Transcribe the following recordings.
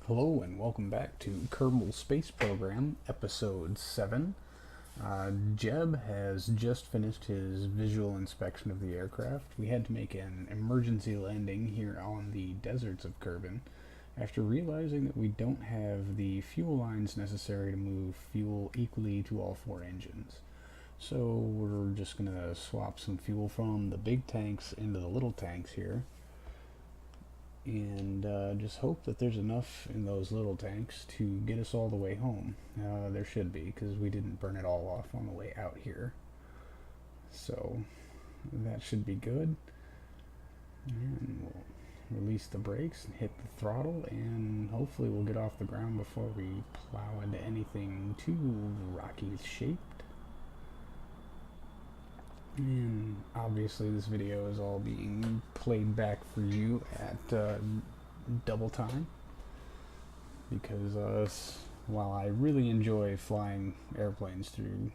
Hello and welcome back to Kerbal Space Program, Episode 7. Jeb has just finished his visual inspection of the aircraft. We had to make an emergency landing here on the deserts of Kerbin after realizing that we don't have the fuel lines necessary to move fuel equally to all four engines. So we're just going to swap some fuel from the big tanks into the little tanks here and just hope that there's enough in those little tanks to get us all the way home. There should be, because we didn't burn it all off on the way out here. So that should be good. And we'll release the brakes and hit the throttle, and hopefully we'll get off the ground before we plow into anything too rocky shaped. And obviously this video is all being played back for you at double time, because while I really enjoy flying airplanes through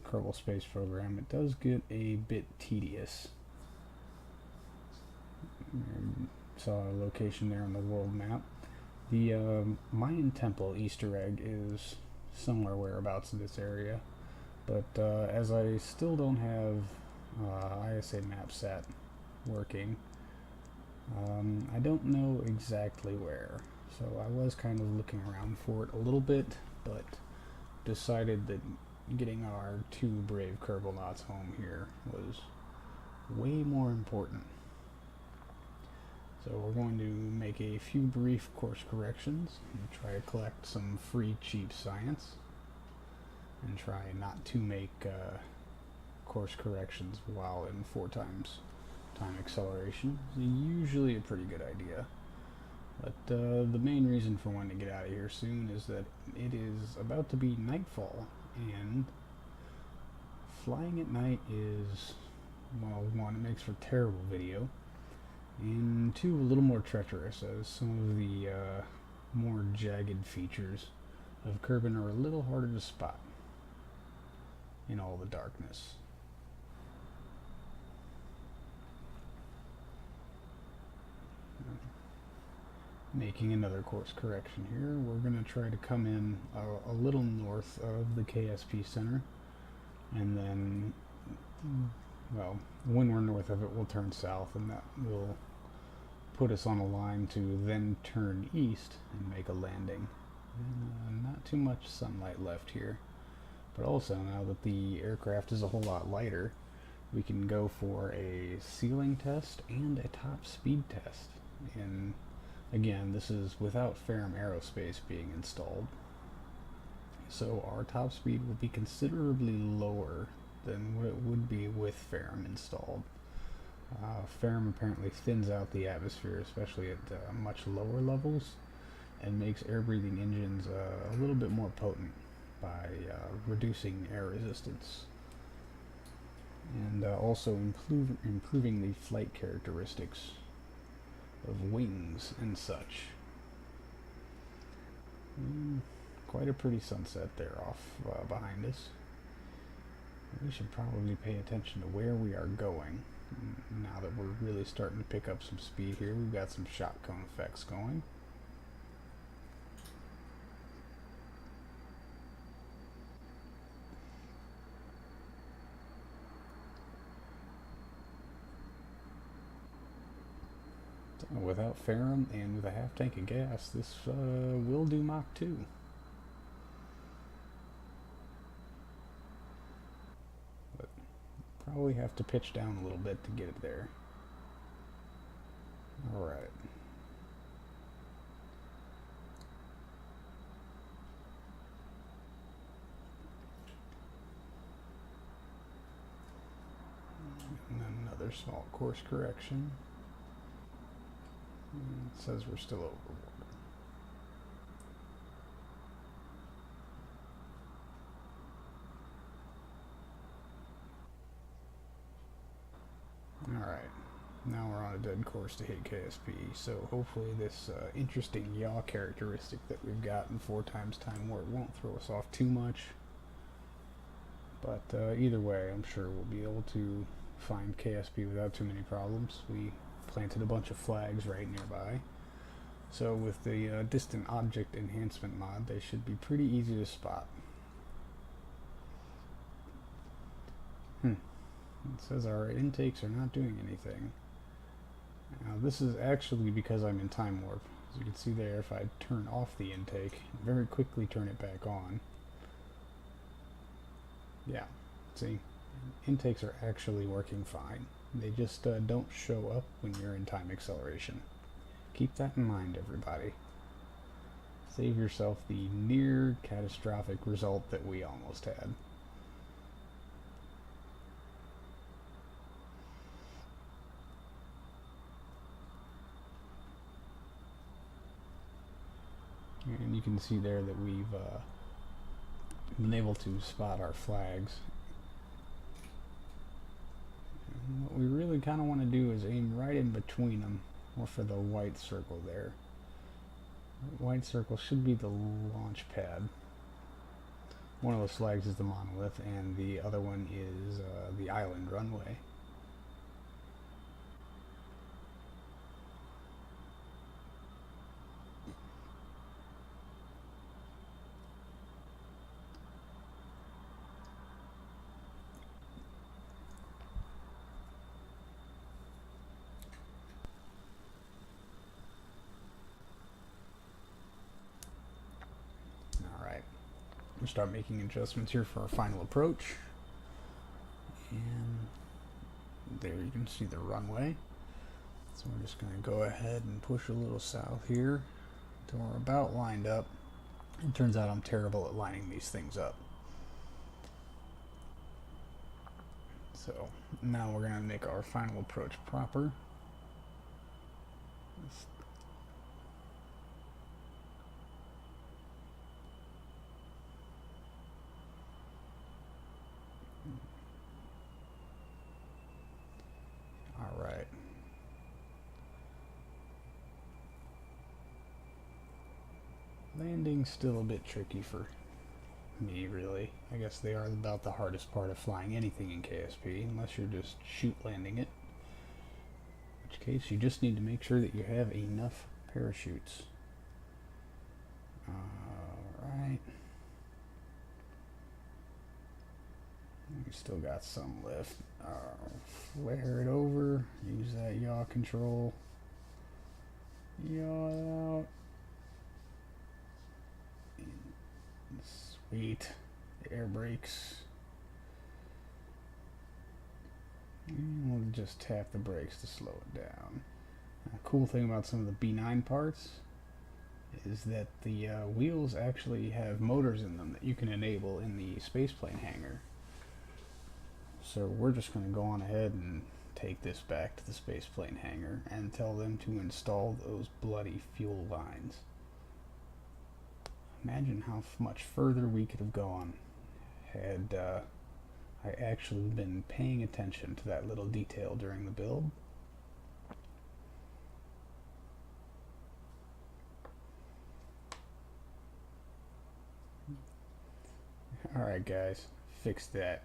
Kerbal Space Program, it does get a bit tedious. Saw a location there on the world map. The Mayan Temple Easter egg is somewhere whereabouts in this area, but as I still don't have ISA map set working, I don't know exactly where, so I was kind of looking around for it a little bit, but decided that getting our two brave Kerbal-nauts home here was way more important. So we're going to make a few brief course corrections and try to collect some free cheap science, and try not to make course corrections while in 4 times time acceleration. It's usually a pretty good idea, but the main reason for wanting to get out of here soon is that it is about to be nightfall, and flying at night is, well, 1, it makes for terrible video, and 2, a little more treacherous, as some of the more jagged features of Kerbin are a little harder to spot in all the darkness. Making another course correction here, we're going to try to come in a little north of the KSP center, and then, well, when we're north of it, we'll turn south, and that will put us on a line to then turn east and make a landing. And, not too much sunlight left here, but also now that the aircraft is a whole lot lighter, we can go for a ceiling test and a top speed test. And again, this is without Ferrum Aerospace being installed, so our top speed will be considerably lower than what it would be with Ferrum installed. Ferrum apparently thins out the atmosphere, especially at much lower levels, and makes air-breathing engines a little bit more potent by reducing air resistance, and also improving the flight characteristics of wings and such. Quite a pretty sunset there off behind us. We should probably pay attention to where we are going now that we're really starting to pick up some speed here. We've got some shot cone effects going. Without Ferrum and with a half tank of gas, this will do Mach 2. But probably have to pitch down a little bit to get it there. Alright. And then another small course correction. It says we're still over water. Alright, now we're on a dead course to hit KSP, so hopefully this interesting yaw characteristic that we've got in 4 times time warp won't throw us off too much. But either way, I'm sure we'll be able to find KSP without too many problems. We planted a bunch of flags right nearby, So with the distant object enhancement mod, they should be pretty easy to spot. It says our intakes are not doing anything. Now this is actually because I'm in time warp. As you can see there, if I turn off the intake, very quickly turn it back on. Yeah, see, intakes are actually working fine. They just don't show up when you're in time acceleration. Keep that in mind, everybody. Save yourself the near catastrophic result that we almost had. And you can see there that we've been able to spot our flags. And what we really kind of want to do is aim right in between them, or for the white circle there. The white circle should be the launch pad. One of those flags is the monolith, and the other one is the island runway. We'll start making adjustments here for our final approach. And there you can see the runway. So we're just going to go ahead and push a little south here until we're about lined up. It turns out I'm terrible at lining these things up. So now we're going to make our final approach proper. Alright. Landing's still a bit tricky for me, really. I guess they are about the hardest part of flying anything in KSP, unless you're just shoot landing it. In which case, you just need to make sure that you have enough parachutes. Alright. We still got some lift. Flare it over. Use that yaw control. Yaw it out. Sweet. Air brakes. And we'll just tap the brakes to slow it down. A cool thing about some of the B9 parts is that the wheels actually have motors in them that you can enable in the spaceplane hangar. So we're just going to go on ahead and take this back to the spaceplane hangar and tell them to install those bloody fuel lines. Imagine how much further we could have gone had I actually been paying attention to that little detail during the build. Alright guys, fix that.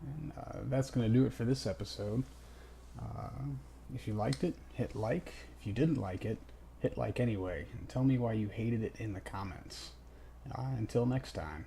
And that's going to do it for this episode. If you liked it, hit like. If you didn't like it, hit like anyway. And tell me why you hated it in the comments. Until next time.